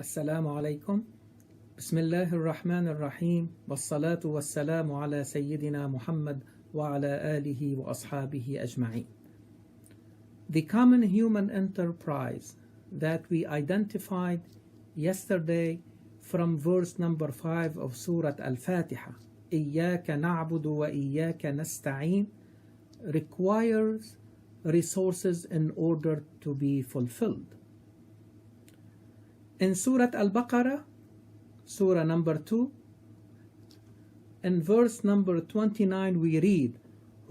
السلام عليكم. بسم الله الرحمن الرحيم والصلاة والسلام على سيدنا محمد وعلى آله وأصحابه أجمعين. The common human enterprise that we identified yesterday from verse number 5 of Surah Al-Fatiha, إياك نعبد وإياك نستعين, requires resources in order to be fulfilled. In Surah Al-Baqara, Surah number 2, in verse number 29 we read,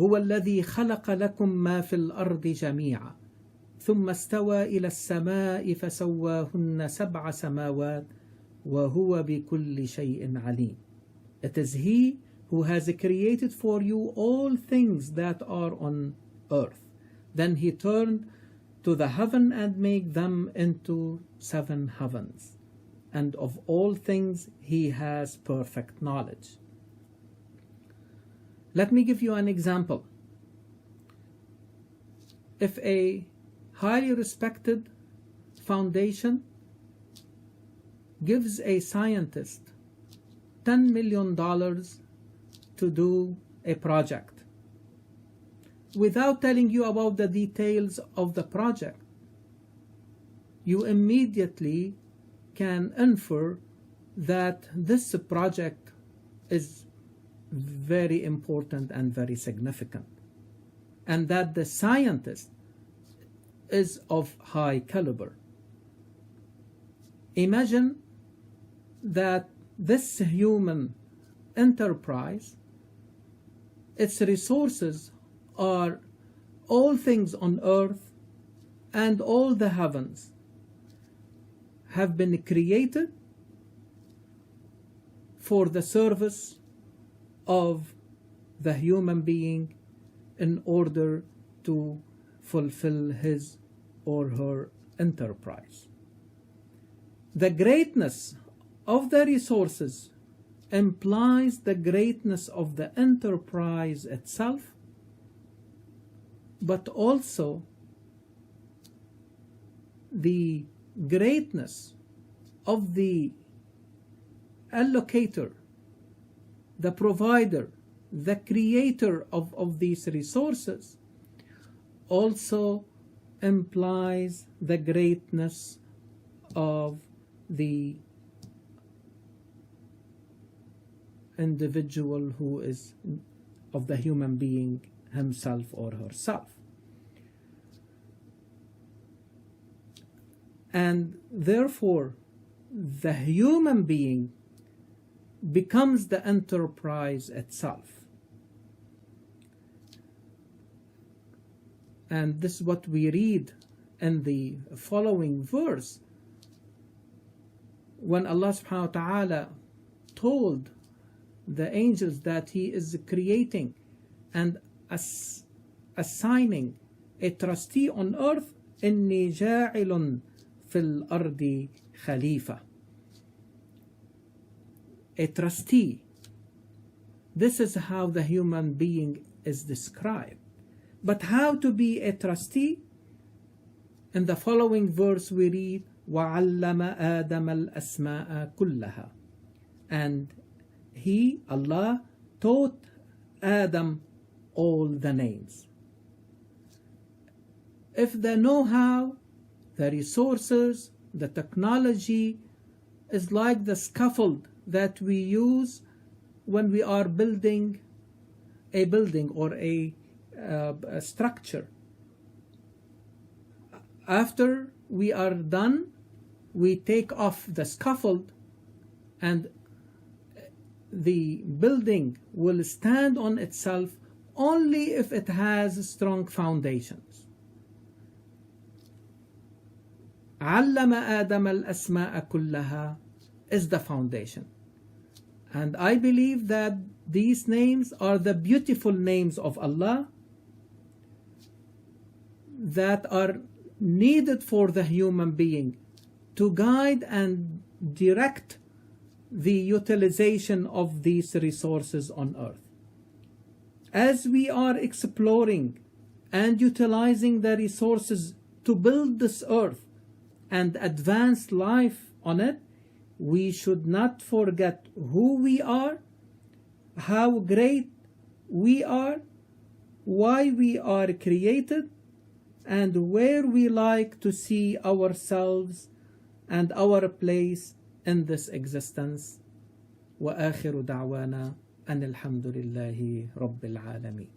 هو الذي خلق لكم ما في الأرض جميعا ثم استوى إلى السماء فسواهن سبع سماوات وهو بكل شيء عليم. It is He who has created for you all things that are on earth. Then He turned to the heaven and made them into 7 heavens. And of all things He has perfect knowledge. Let me give you an example. If a highly respected foundation gives a scientist $10 million to do a project, without telling you about the details of the project, you immediately can infer that this project is very important and very significant, and that the scientist is of high caliber. Imagine that this human enterprise, its resources are all things on earth and all the heavens have been created for the service of the human being in order to fulfill his or her enterprise. The greatness of the resources implies the greatness of the enterprise itself, but also the greatness of the allocator, the provider, the creator of these resources also implies the greatness of the individual who is of the human being himself or herself. And therefore, the human being becomes the enterprise itself. And this is what we read in the following verse. When Allah subhanahu wa ta'ala told the angels that He is creating and assigning a trustee on earth, إِنِّي جَاعِلٌ فِي الْأَرْضِ خَلِيفَةً. A trustee. This is how the human being is described. But how to be a trustee? In the following verse we read, وَعَلَّمَ آدَمَ الْأَسْمَاءَ كُلَّهَا. And He, Allah, taught Adam all the names. If the know-how, the resources, the technology is like the scaffold that we use when we are building a building or a structure. After we are done, we take off the scaffold and the building will stand on itself only if it has strong foundations. علم آدم الأسماء كلها is the foundation. And I believe that these names are the beautiful names of Allah that are needed for the human being to guide and direct the utilization of these resources on earth. As we are exploring and utilizing the resources to build this earth and advance life on it, we should not forget who we are, how great we are, why we are created, and where we like to see ourselves and our place in this existence. وآخر دعوانا أن الحمد لله رب العالمين.